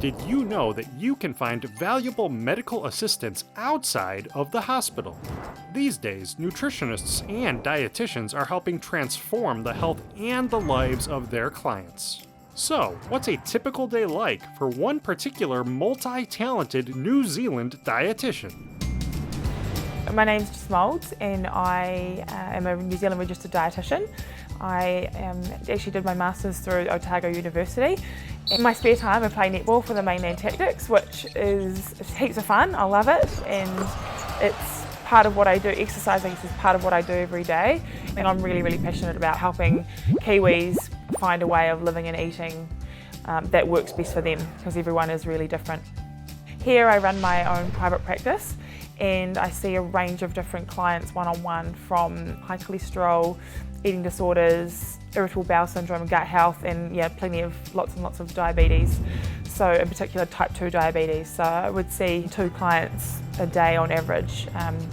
Did you know that you can find valuable medical assistance outside of the hospital? These days, nutritionists and dietitians are helping transform the health and the lives of their clients. So, what's a typical day like for one particular multi-talented New Zealand dietitian? My name's Moulds and I am a New Zealand registered dietitian. I actually did my Masters through Otago University. In my spare time I play netball for the Mainland Tactix, which is heaps of fun. I love it and it's part of what I do. Exercising is part of what I do every day, and I'm really passionate about helping Kiwis find a way of living and eating that works best for them, because everyone is really different. Here I run my own private practice and I see a range of different clients one-on-one, from high cholesterol, eating disorders, irritable bowel syndrome, gut health, and lots and lots of diabetes. So in particular type 2 diabetes. So I would see 2 clients a day on average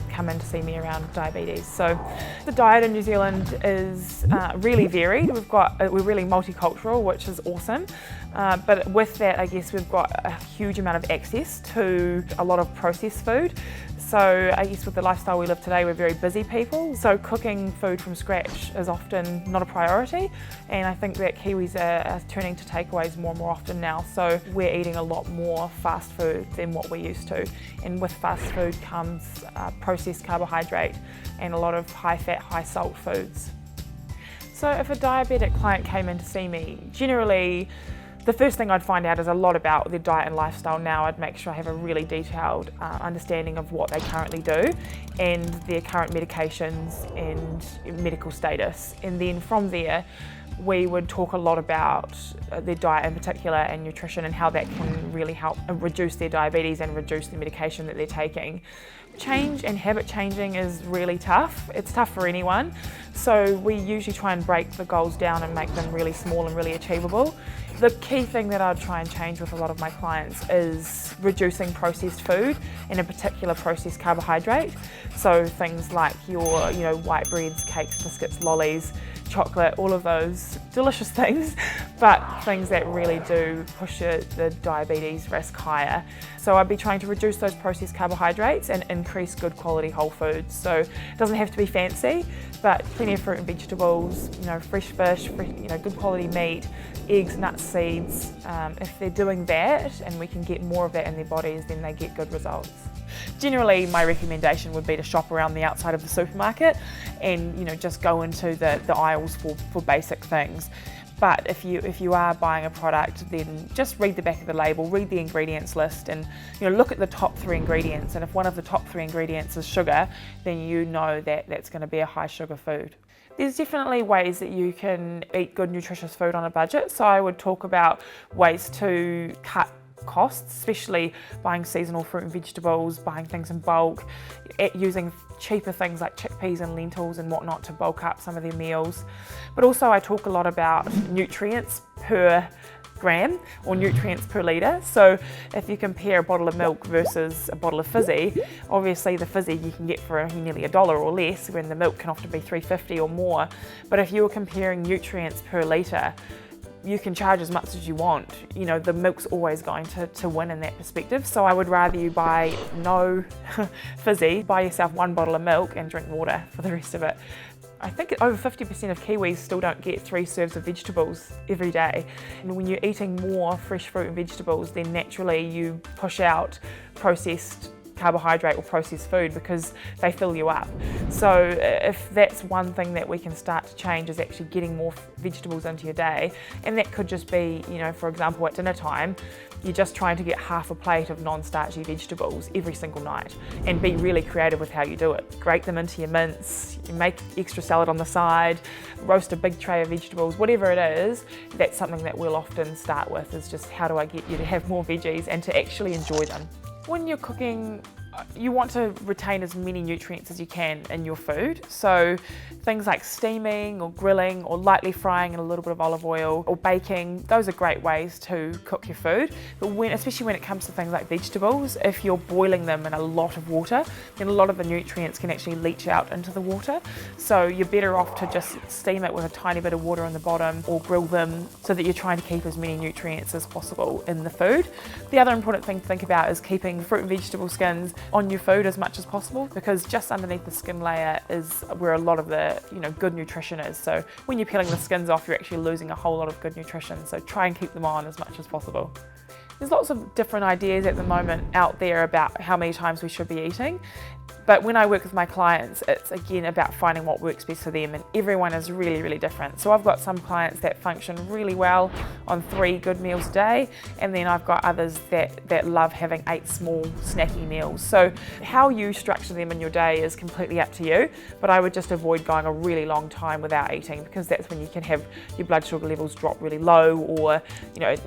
come in to see me around diabetes. So the diet in New Zealand is really varied. We're really multicultural, which is awesome. But with that, I guess we've got a huge amount of access to a lot of processed food. So I guess with the lifestyle we live today, we're very busy people. So cooking food from scratch is often not a priority. And I think that Kiwis are turning to takeaways more and more often now. So we're eating a lot more fast food than what we used to. And with fast food comes processed carbohydrate and a lot of high fat, high salt foods. So if a diabetic client came in to see me, generally the first thing I'd find out is a lot about their diet and lifestyle. Now I'd make sure I have a really detailed understanding of what they currently do and their current medications and medical status. And then from there, we would talk a lot about their diet in particular and nutrition and how that can really help reduce their diabetes and reduce the medication that they're taking. Change and habit changing is really tough. It's tough for anyone. So we usually try and break the goals down and make them really small and really achievable. The key thing that I'd try and change with a lot of my clients is reducing processed food, and in particular processed carbohydrate. So things like your white breads, cakes, biscuits, lollies, chocolate, all of those delicious things, but things that really do push the diabetes risk higher. So I'd be trying to reduce those processed carbohydrates and increase good quality whole foods. So it doesn't have to be fancy, but plenty of fruit and vegetables, fresh fish, good quality meat, eggs, nuts, seeds. If they're doing that and we can get more of that in their bodies, then they get good results. Generally, my recommendation would be to shop around the outside of the supermarket and just go into the aisles for basic things. But if you are buying a product, then just read the back of the label, read the ingredients list, and look at the top 3 ingredients. And if one of the top 3 ingredients is sugar, then you know that that's going to be a high sugar food. There's definitely ways that you can eat good nutritious food on a budget. So I would talk about ways to cut costs, especially buying seasonal fruit and vegetables, buying things in bulk, using cheaper things like chickpeas and lentils and whatnot to bulk up some of their meals. But also I talk a lot about nutrients per gram or nutrients per litre. So if you compare a bottle of milk versus a bottle of fizzy, obviously the fizzy you can get for nearly $1 or less, when the milk can often be $3.50 or more. But if you're comparing nutrients per litre, you can charge as much as you want. The milk's always going to win in that perspective. So I would rather you buy no fizzy, buy yourself 1 bottle of milk and drink water for the rest of it. I think over 50% of Kiwis still don't get 3 serves of vegetables every day. And when you're eating more fresh fruit and vegetables, then naturally you push out processed carbohydrate or processed food because they fill you up. So if that's one thing that we can start to change, is actually getting more vegetables into your day. And that could just be, for example, at dinner time, you're just trying to get half a plate of non-starchy vegetables every single night, and be really creative with how you do it. Grate them into your mince, you make extra salad on the side, roast a big tray of vegetables, whatever it is. That's something that we'll often start with, is just how do I get you to have more veggies and to actually enjoy them. When you're cooking you want to retain as many nutrients as you can in your food. So things like steaming or grilling or lightly frying in a little bit of olive oil or baking, those are great ways to cook your food. But especially when it comes to things like vegetables, if you're boiling them in a lot of water, then a lot of the nutrients can actually leach out into the water. So you're better off to just steam it with a tiny bit of water on the bottom or grill them, so that you're trying to keep as many nutrients as possible in the food. The other important thing to think about is keeping fruit and vegetable skins on your food as much as possible, because just underneath the skin layer is where a lot of the good nutrition is. So when you're peeling the skins off, you're actually losing a whole lot of good nutrition. So try and keep them on as much as possible. There's lots of different ideas at the moment out there about how many times we should be eating. But when I work with my clients, it's again about finding what works best for them, and everyone is really, really different. So I've got some clients that function really well on 3 good meals a day, and then I've got others that love having 8 small snacky meals. So how you structure them in your day is completely up to you, but I would just avoid going a really long time without eating, because that's when you can have your blood sugar levels drop really low, or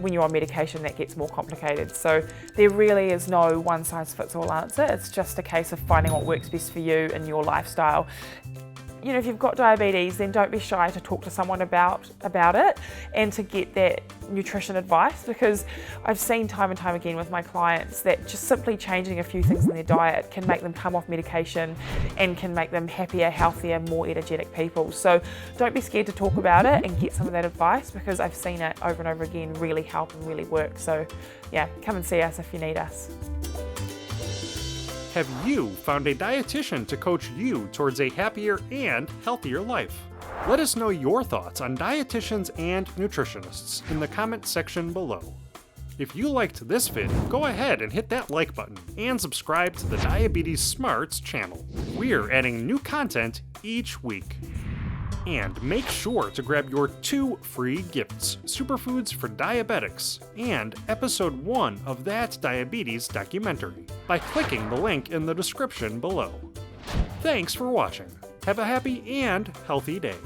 when you're on medication that gets more complicated. So there really is no one size fits all answer. It's just a case of finding what works best for you and your lifestyle. If you've got diabetes, then don't be shy to talk to someone about it and to get that nutrition advice, because I've seen time and time again with my clients that just simply changing a few things in their diet can make them come off medication and can make them happier, healthier, more energetic people. So don't be scared to talk about it and get some of that advice, because I've seen it over and over again really help and really work. So yeah, come and see us if you need us. Have you found a dietitian to coach you towards a happier and healthier life? Let us know your thoughts on dietitians and nutritionists in the comment section below. If you liked this vid, go ahead and hit that like button and subscribe to the Diabetes Smarts channel. We're adding new content each week. And make sure to grab your 2 free gifts, Superfoods for Diabetics and episode 1 of that diabetes documentary, by clicking the link in the description below. Thanks for watching. Have a happy and healthy day.